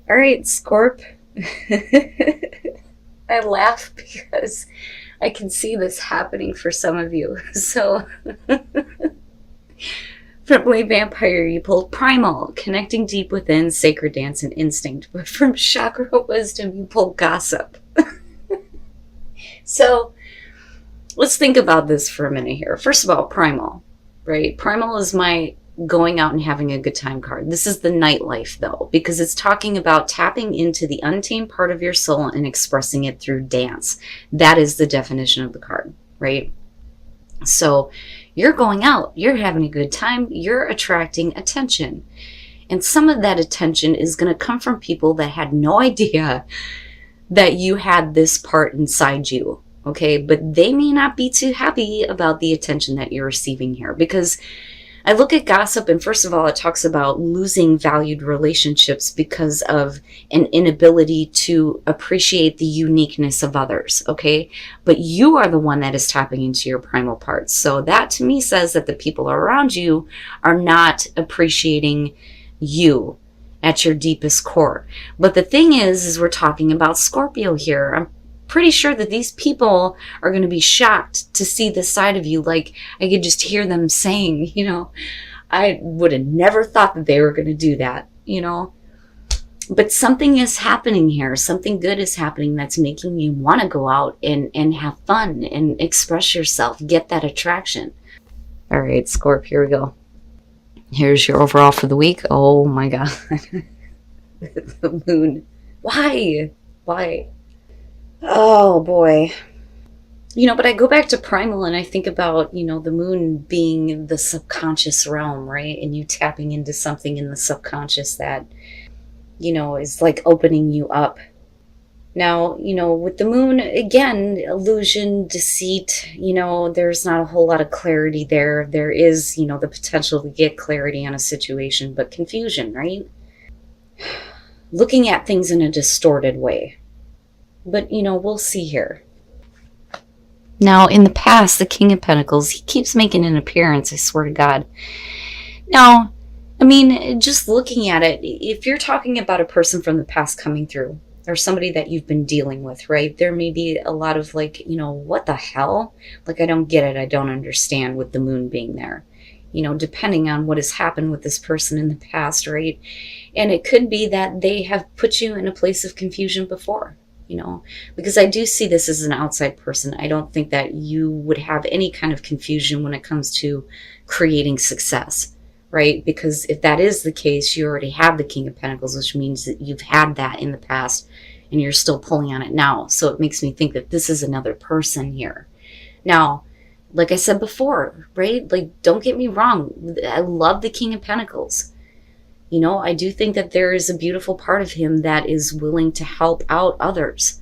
All right, Scorp. I laugh because I can see this happening for some of you. So, from Blade Vampire, you pulled Primal, connecting deep within, sacred dance, and instinct. But from Chakra Wisdom, you pulled Gossip. So, let's think about this for a minute here. First of all, Primal, right? Primal is my going out and having a good time card. This is the nightlife, though, because it's talking about tapping into the untamed part of your soul and expressing it through dance. That is the definition of the card, right? So you're going out, you're having a good time, you're attracting attention. And some of that attention is going to come from people that had no idea that you had this part inside you, okay? But they may not be too happy about the attention that you're receiving here, because I look at gossip, and first of all, it talks about losing valued relationships because of an inability to appreciate the uniqueness of others, okay? But you are the one that is tapping into your primal parts. So that to me says that the people around you are not appreciating you at your deepest core. But the thing is we're talking about Scorpio here. I'm pretty sure that these people are going to be shocked to see this side of you. Like, I could just hear them saying, I would have never thought that they were going to do that, But something is happening here. Something good is happening that's making you want to go out and have fun and express yourself, get that attraction. All right, Scorp, here we go. Here's your overall for the week. Oh my God. The moon. Why? Oh boy. But I go back to Primal and I think about, the moon being the subconscious realm, right? And you tapping into something in the subconscious that, is like opening you up. Now, with the moon, again, illusion, deceit, there's not a whole lot of clarity there. There is, the potential to get clarity on a situation, but confusion, right? Looking at things in a distorted way. But, we'll see here. Now, in the past, the King of Pentacles, he keeps making an appearance, I swear to God. Now, just looking at it, if you're talking about a person from the past coming through, or somebody that you've been dealing with, right? There may be a lot of what the hell? Like, I don't get it. I don't understand with the moon being there. Depending on what has happened with this person in the past, right? And it could be that they have put you in a place of confusion before. Because I do see this as an outside person. I don't think that you would have any kind of confusion when it comes to creating success, right? Because if that is the case, you already have the King of Pentacles, which means that you've had that in the past and you're still pulling on it now. So it makes me think that this is another person here. Now, like I said before, right? Like, don't get me wrong. I love the King of Pentacles. I do think that there is a beautiful part of him that is willing to help out others.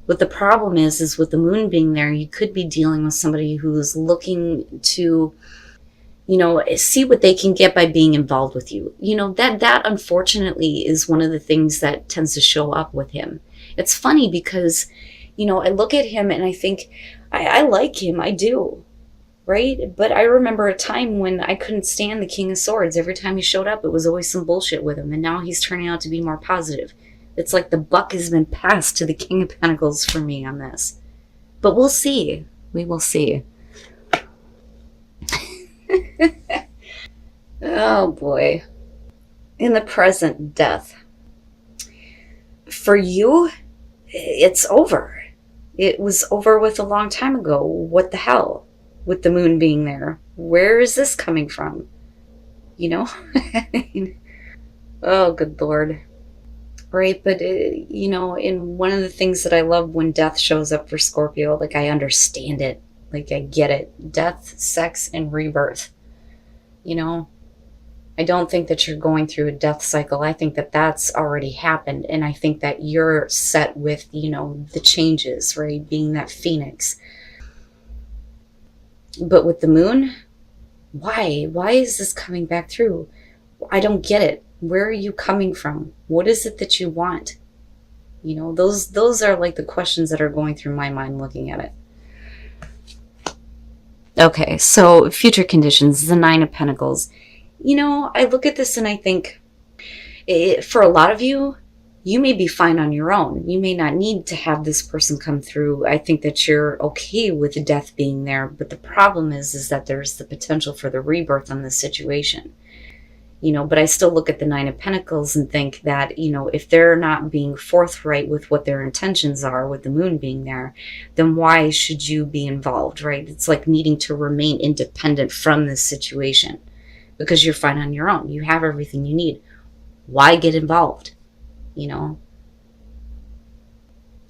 But the problem is with the moon being there, you could be dealing with somebody who's looking to, see what they can get by being involved with you. That unfortunately is one of the things that tends to show up with him. It's funny because, I look at him and I think, I like him, I do. Right? But I remember a time when I couldn't stand the King of Swords. Every time he showed up, it was always some bullshit with him. And now he's turning out to be more positive. It's like the buck has been passed to the King of Pentacles for me on this. But we'll see. We will see. Oh boy. In the present, death. For you, it's over. It was over with a long time ago. What the hell? With the moon being there. Where is this coming from? Oh, good Lord. Right, but, in one of the things that I love when death shows up for Scorpio, like, I understand it. Like, I get it. Death, sex, and rebirth. I don't think that you're going through a death cycle. I think that that's already happened. And I think that you're set with, the changes, right? Being that phoenix. But with the moon, why? Why is this coming back through? I don't get it. Where are you coming from? What is it that you want? Those are like the questions that are going through my mind looking at it. Okay, so future conditions, the Nine of Pentacles. I look at this and I think, for a lot of you, You may be fine on your own. You may not need to have this person come through. I think that you're okay with death being there, but the problem is that there's the potential for the rebirth on this situation. But I still look at the Nine of Pentacles and think that, if they're not being forthright with what their intentions are, with the moon being there, then why should you be involved, right? It's like needing to remain independent from this situation because you're fine on your own. You have everything you need. Why get involved?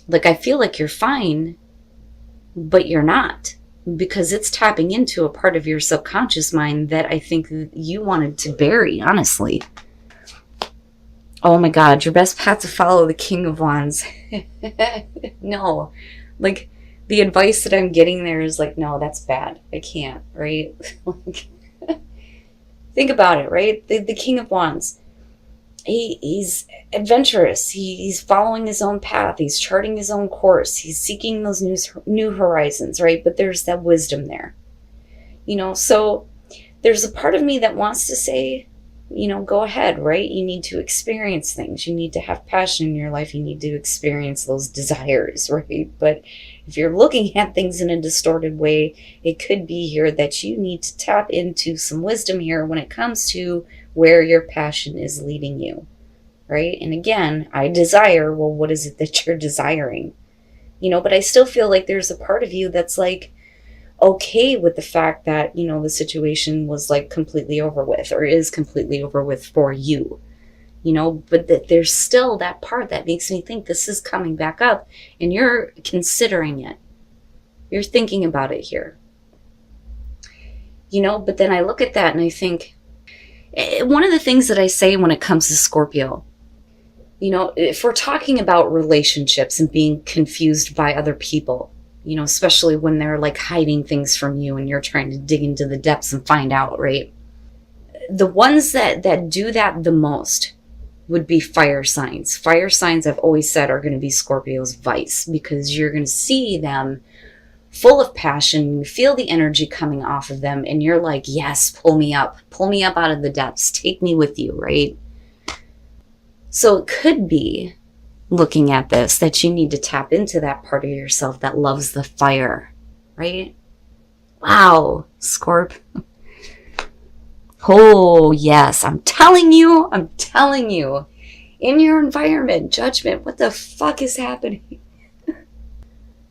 Like, I feel like you're fine, but you're not, because it's tapping into a part of your subconscious mind that I think you wanted to bury, honestly. Oh my God, your best path to follow the King of Wands. No, like, the advice that I'm getting there is like, no, that's bad. I can't, right? Think about it, right? The King of Wands. He's adventurous. He's following his own path. He's charting his own course. He's seeking those new horizons, right? But there's that wisdom there. So there's a part of me that wants to say, go ahead, right? You need to experience things. You need to have passion in your life. You need to experience those desires, right? But if you're looking at things in a distorted way, it could be here that you need to tap into some wisdom here when it comes to where your passion is leading you, right? And again, I desire, well, what is it that you're desiring? But I still feel like there's a part of you that's like, okay with the fact that, the situation was like completely over with, or is completely over with for you, but that there's still that part that makes me think this is coming back up and you're considering it. You're thinking about it here, but then I look at that and I think, one of the things that I say when it comes to Scorpio, if we're talking about relationships and being confused by other people, especially when they're like hiding things from you and you're trying to dig into the depths and find out, right? The ones that do that the most would be fire signs. Fire signs, I've always said, are going to be Scorpio's vice, because you're going to see them full of passion. You feel the energy coming off of them and you're like, yes, pull me up out of the depths, take me with you, right? So it could be, looking at this, that you need to tap into that part of yourself that loves the fire, right? Wow, Scorp. Oh yes, I'm telling you, in your environment, judgment, what the fuck is happening?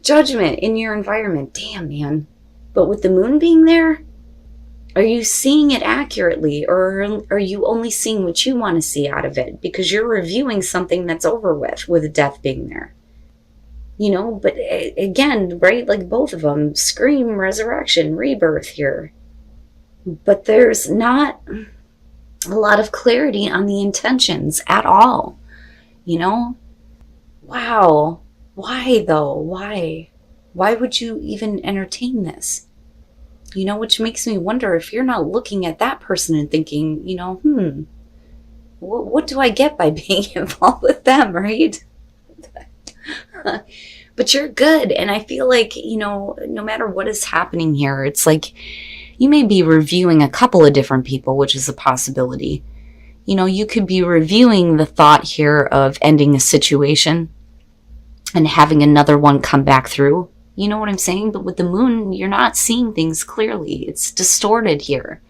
Judgment in your environment. Damn, man. But with the moon being there, are you seeing it accurately, or are you only seeing what you want to see out of it? Because you're reviewing something that's over with death being there. But again, right, like both of them scream resurrection, rebirth here. But there's not a lot of clarity on the intentions at all. Wow. Why though? Why? Why would you even entertain this? Which makes me wonder if you're not looking at that person and thinking, what do I get by being involved with them, right? But you're good. And I feel like, no matter what is happening here, it's like you may be reviewing a couple of different people, which is a possibility. You could be reviewing the thought here of ending a situation and having another one come back through. You know what I'm saying? But with the moon, you're not seeing things clearly. It's distorted here.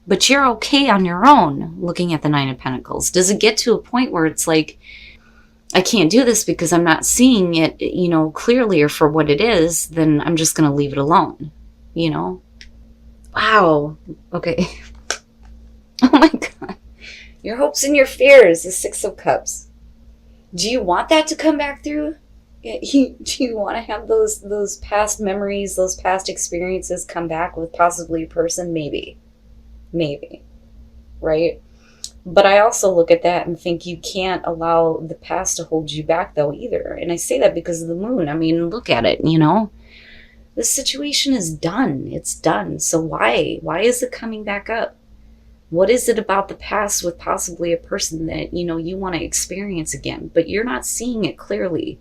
But you're okay on your own looking at the Nine of Pentacles. Does it get to a point where it's like, I can't do this because I'm not seeing it, clearly or for what it is, then I'm just going to leave it alone, Wow. Okay. Oh my God. Your hopes and your fears, the Six of Cups. Do you want that to come back through? Do you want to have those past memories, those past experiences come back with possibly a person? Maybe, right? But I also look at that and think you can't allow the past to hold you back though either. And I say that because of the moon. I mean, look at it, This situation is done. It's done. So why? Why is it coming back up? What is it about the past with possibly a person that, you want to experience again, but you're not seeing it clearly?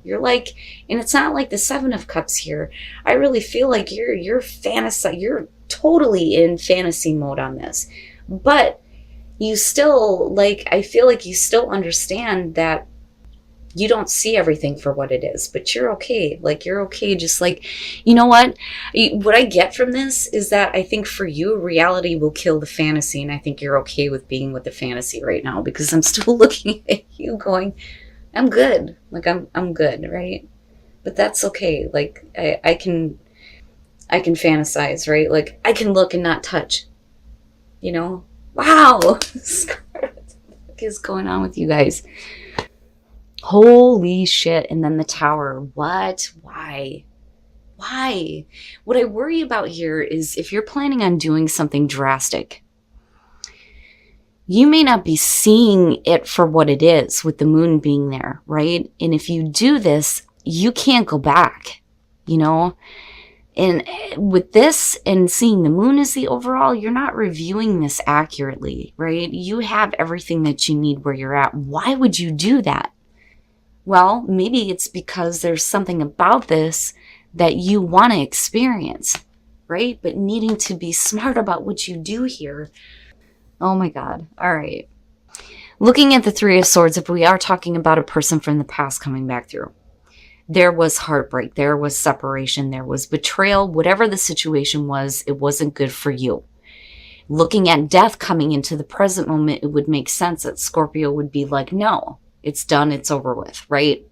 You're like, and it's not like the Seven of Cups here. I really feel like you're totally in fantasy mode on this. But, you still, like, I feel like you still understand that you don't see everything for what it is, but you're okay. Like, you're okay. Just like, you know what? What I get from this is that I think for you, reality will kill the fantasy. And I think you're okay with being with the fantasy right now, because I'm still looking at you going, I'm good. Like, I'm good. Right. But that's okay. Like, I can fantasize, right? Like, I can look and not touch, you know? Wow. What is going on with you guys? Holy shit. And then the Tower. What? Why? What I worry about here is if you're planning on doing something drastic, you may not be seeing it for what it is with the moon being there, right? And if you do this, you can't go back, you know? And with this and seeing the moon as the overall, you're not reviewing this accurately, right? You have everything that you need where you're at. Why would you do that? Well, maybe it's because there's something about this that you want to experience, right? But needing to be smart about what you do here. Oh my God. All right. Looking at the Three of Swords, if we are talking about a person from the past coming back through, there was heartbreak, there was separation, there was betrayal. Whatever the situation was, it wasn't good for you. Looking at death coming into the present moment, it would make sense that Scorpio would be like, no. It's done. It's over with, right?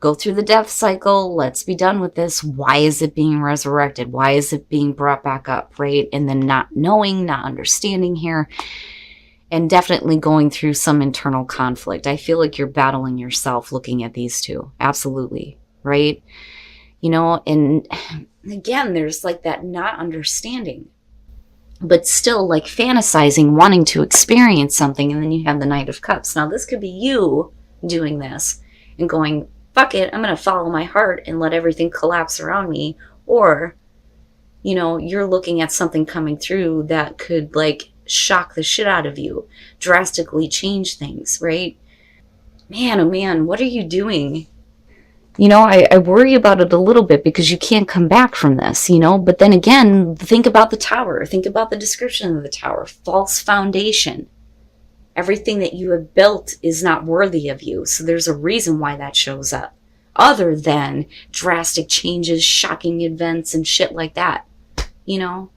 Go through the death cycle. Let's be done with this. Why is it being resurrected? Why is it being brought back up, right? And then not knowing, not understanding here, and definitely going through some internal conflict. I feel like you're battling yourself looking at these two. Absolutely, right? You know, and again, there's like that not understanding, but still like fantasizing, wanting to experience something. And then you have the Knight of Cups. Now this could be you doing this and going, fuck it, I'm going to follow my heart and let everything collapse around me. Or, you know, you're looking at something coming through that could like shock the shit out of you, drastically change things, right? Man, oh man, what are you doing? You know, I worry about it a little bit because you can't come back from this, you know, but then again, think about the Tower. Think about the description of the Tower. False foundation. Everything that you have built is not worthy of you. So there's a reason why that shows up. Other than drastic changes, shocking events, and shit like that. You know?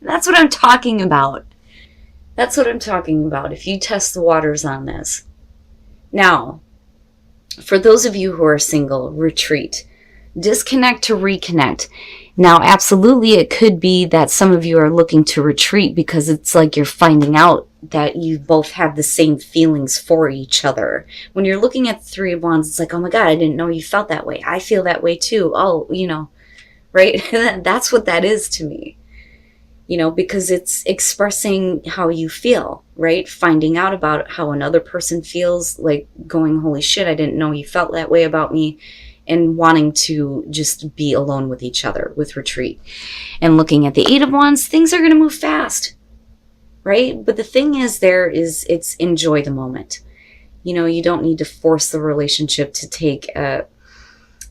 That's what I'm talking about. That's what I'm talking about. If you test the waters on this. Now, for those of you who are single, retreat. Disconnect to reconnect. Now, absolutely, it could be that some of you are looking to retreat because it's like you're finding out that you both have the same feelings for each other. When you're looking at the Three of Wands, it's like, oh my God, I didn't know you felt that way. I feel that way too. Oh, you know, right? That's what that is to me. You know, because it's expressing how you feel, right? Finding out about how another person feels, like going, holy shit, I didn't know you felt that way about me, and wanting to just be alone with each other, with retreat. And looking at the Eight of Wands, things are going to move fast, right? But the thing is it's enjoy the moment. You know, you don't need to force the relationship to take a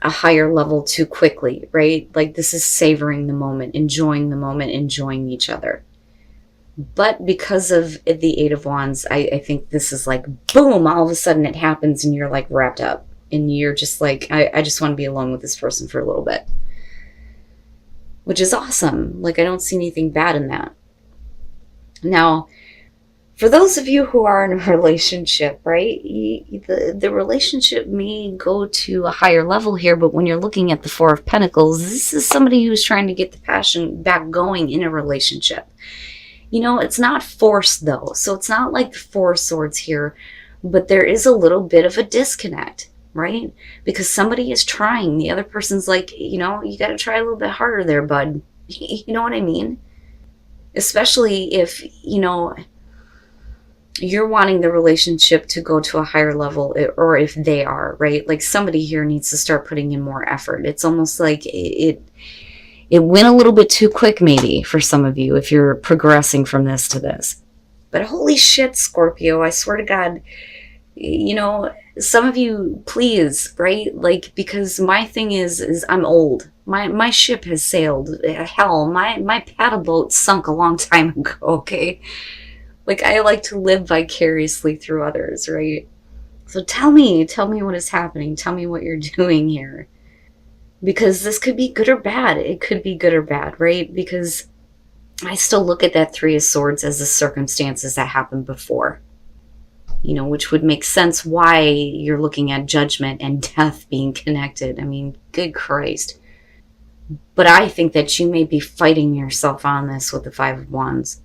higher level too quickly, right? Like this is savoring the moment, enjoying each other. But because of the Eight of Wands, I think this is like, boom, all of a sudden it happens and you're like wrapped up. And you're just like, I just want to be alone with this person for a little bit. Which is awesome. Like, I don't see anything bad in that. Now, for those of you who are in a relationship, right, the relationship may go to a higher level here, but when you're looking at the Four of Pentacles, this is somebody who's trying to get the passion back going in a relationship. You know, it's not forced, though, so it's not like the Four of Swords here, but there is a little bit of a disconnect, right? Because somebody is trying. The other person's like, you know, you got to try a little bit harder there, bud. You know what I mean? Especially if, you know, you're wanting the relationship to go to a higher level, or if they are, right? Like somebody here needs to start putting in more effort. It's almost like it went a little bit too quick, maybe, for some of you, if you're progressing from this to this. But holy shit, Scorpio, I swear to God, you know, some of you, please, right? Like, because my thing is I'm old. My ship has sailed. Hell, my paddle boat sunk a long time ago, okay? Like, I like to live vicariously through others, right? So tell me what is happening. Tell me what you're doing here. Because this could be good or bad. It could be good or bad, right? Because I still look at that Three of Swords as the circumstances that happened before. You know, which would make sense why you're looking at judgment and death being connected. I mean, good Christ. But I think that you may be fighting yourself on this with the Five of Wands.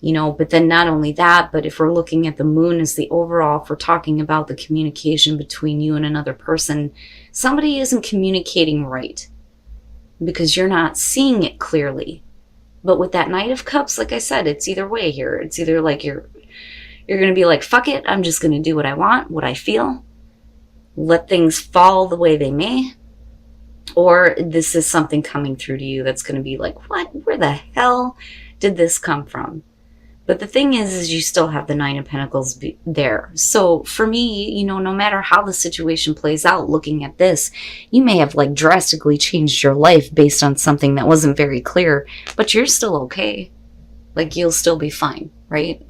You know, but then not only that, but if we're looking at the moon as the overall, if we're talking about the communication between you and another person, somebody isn't communicating right because you're not seeing it clearly. But with that Knight of Cups, like I said, it's either way here. It's either like you're going to be like, fuck it, I'm just going to do what I want, what I feel, let things fall the way they may. Or this is something coming through to you that's going to be like, what? Where the hell did this come from? But the thing is you still have the Nine of Pentacles there. So for me, you know, no matter how the situation plays out, looking at this, you may have like drastically changed your life based on something that wasn't very clear, but you're still okay. Like, you'll still be fine, right?